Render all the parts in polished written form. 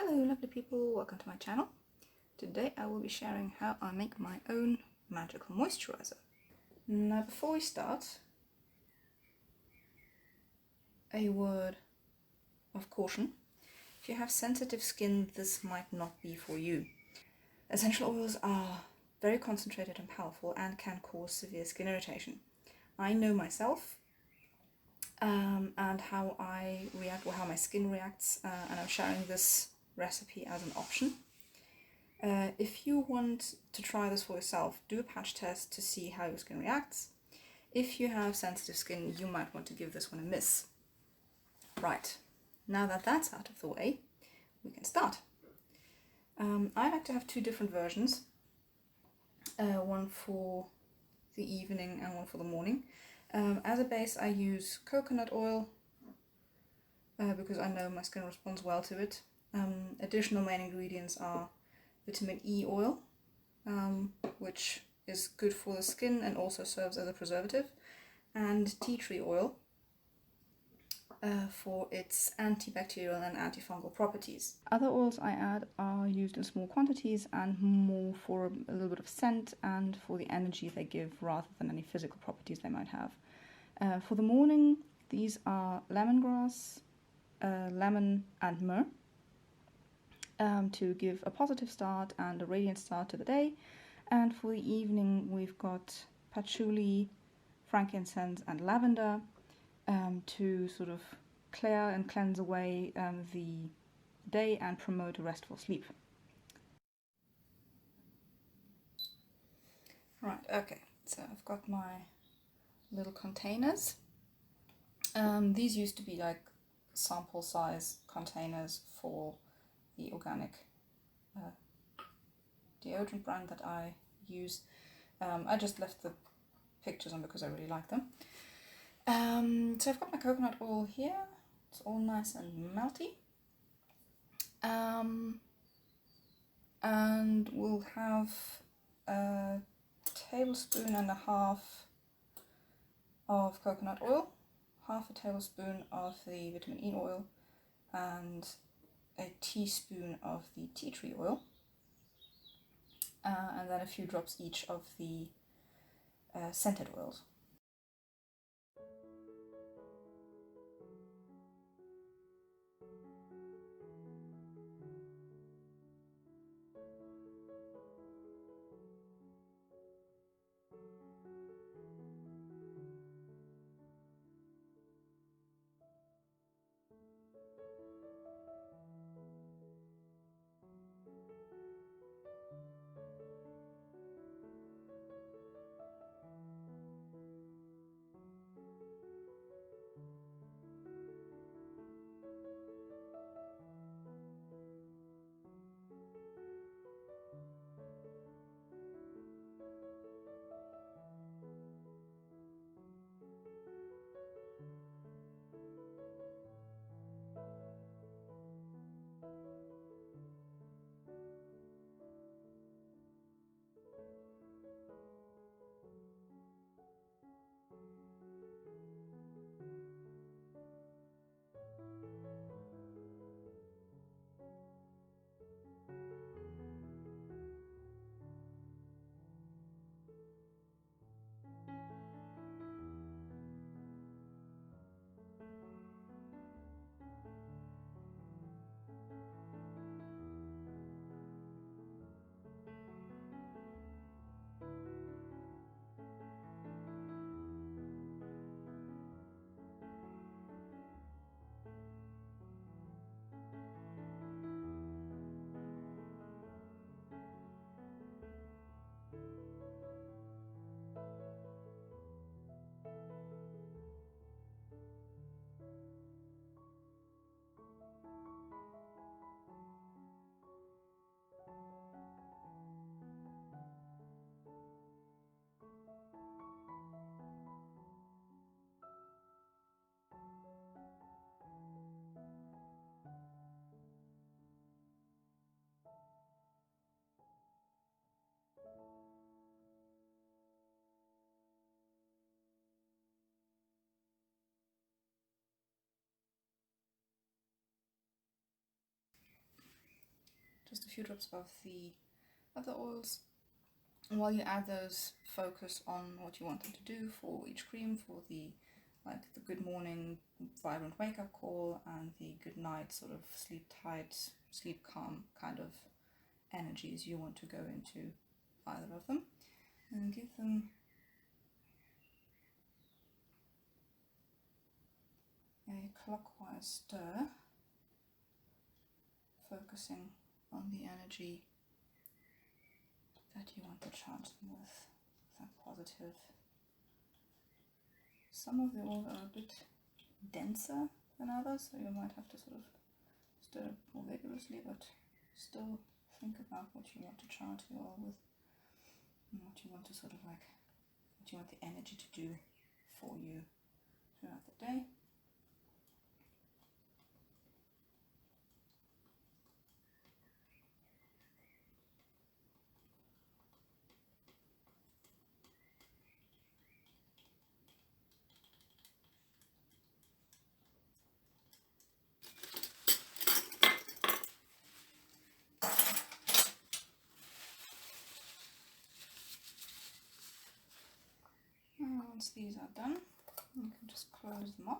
Hello lovely people, welcome to my channel. Today I will be sharing how I make my own magical moisturizer. Now before we start, a word of caution. If you have sensitive skin, this might not be for you. Essential oils are very concentrated and powerful and can cause severe skin irritation. I know myself and how I react, or how my skin reacts, and I'm sharing this recipe as an option. If you want to try this for yourself, do a patch test to see how your skin reacts. If you have sensitive skin, you might want to give this one a miss. Right, now that that's out of the way, we can start. I like to have two different versions, one for the evening and one for the morning. As a base I use coconut oil because I know my skin responds well to it. Additional main ingredients are vitamin E oil, which is good for the skin and also serves as a preservative, and tea tree oil for its antibacterial and antifungal properties. Other oils I add are used in small quantities and more for a little bit of scent and for the energy they give rather than any physical properties they might have. For the morning, these are lemongrass, lemon and myrrh, to give a positive start and a radiant start to the day. And for the evening we've got patchouli, frankincense and lavender, to sort of clear and cleanse away the day and promote a restful sleep. Right, okay, so I've got my little containers. These used to be like sample size containers for the organic deodorant brand that I use. I just left the pictures on because I really like them. So I've got my coconut oil here. It's all nice and melty. And we'll have a tablespoon and a half of coconut oil, half a tablespoon of the vitamin E oil, and a teaspoon of the tea tree oil, and then a few drops each of the scented oils. just a few drops of the other oils. And while you add those, focus on what you want them to do for each cream, for the the good morning vibrant wake up call and the good night sort of sleep tight, sleep calm kind of energies you want to go into either of them, and give them a clockwise stir, focusing on the energy that you want to charge them with that positive. Some of the oils are a bit denser than others, so you might have to sort of stir more vigorously, but still think about what you want to charge the oil with and what you want to sort of what you want the energy to do for you throughout the day. And once these are done, you can just close them off.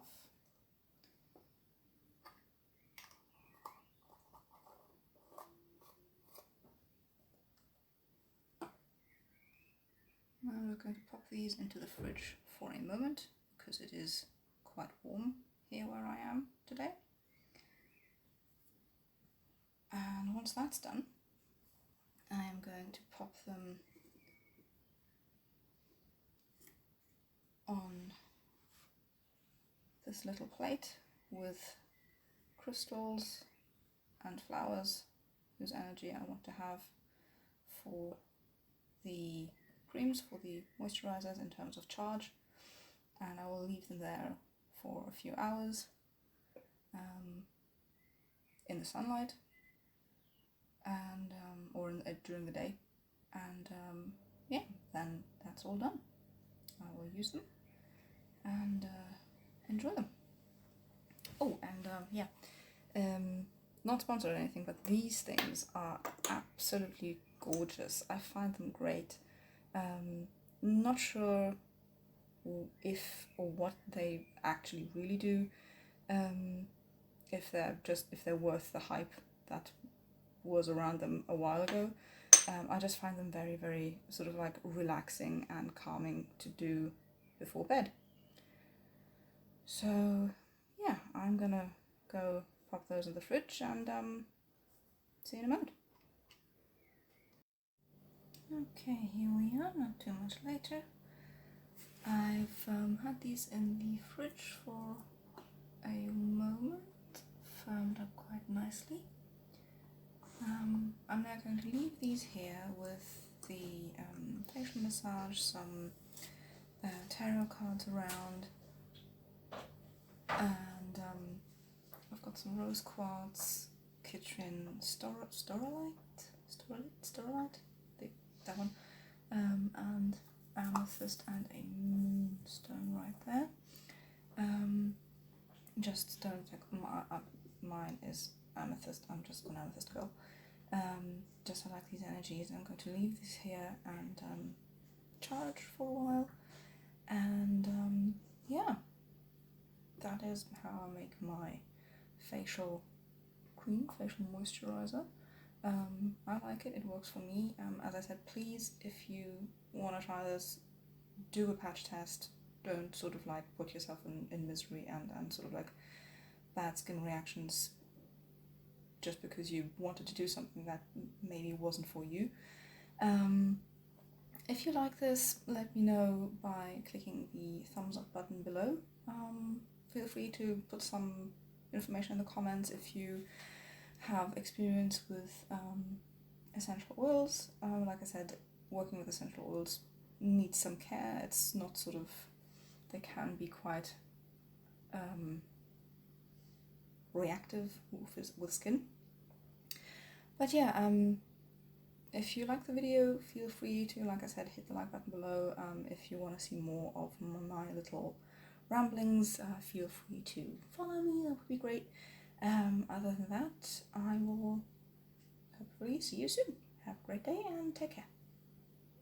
Now we're going to pop these into the fridge for a moment because it is quite warm here where I am today. And once that's done, I am going to pop them on this little plate with crystals and flowers whose energy I want to have for the creams, for the moisturizers in terms of charge, and I will leave them there for a few hours in the sunlight and during the day, and yeah, then that's all done. I will use them and enjoy them. Oh, and yeah, not sponsored or anything, but these things are absolutely gorgeous. I find them great. Not sure if or what they actually really do, if they're worth the hype that was around them a while ago. I just find them very, very sort of relaxing and calming to do before bed. So yeah, I'm gonna go pop those in the fridge and see you in a moment. Okay, here we are, not too much later. I've had these in the fridge for a moment, firmed up quite nicely. I'm now going to leave these here with the facial massage, some tarot cards around, and I've got some rose quartz, kitchen storolite, that one, and amethyst and a moonstone right there. Just stones, mine is amethyst, I'm just an amethyst girl. Just I like these energies. I'm going to leave this here and charge for a while, and yeah, that is how I make my facial cream, facial moisturizer. I like it, it works for me. As I said, please, if you want to try this, do a patch test. Don't sort of put yourself in misery and sort of bad skin reactions just because you wanted to do something that maybe wasn't for you. If you like this, let me know by clicking the thumbs up button below. Feel free to put some information in the comments if you have experience with essential oils. Like I said, working with essential oils needs some care. It's not sort of, they can be quite reactive with skin. But yeah, if you like the video, feel free to, like I said, hit the like button below. If you want to see more of my little ramblings, feel free to follow me, that would be great. Other than that, I will hope hopefully see you soon. Have a great day and take care.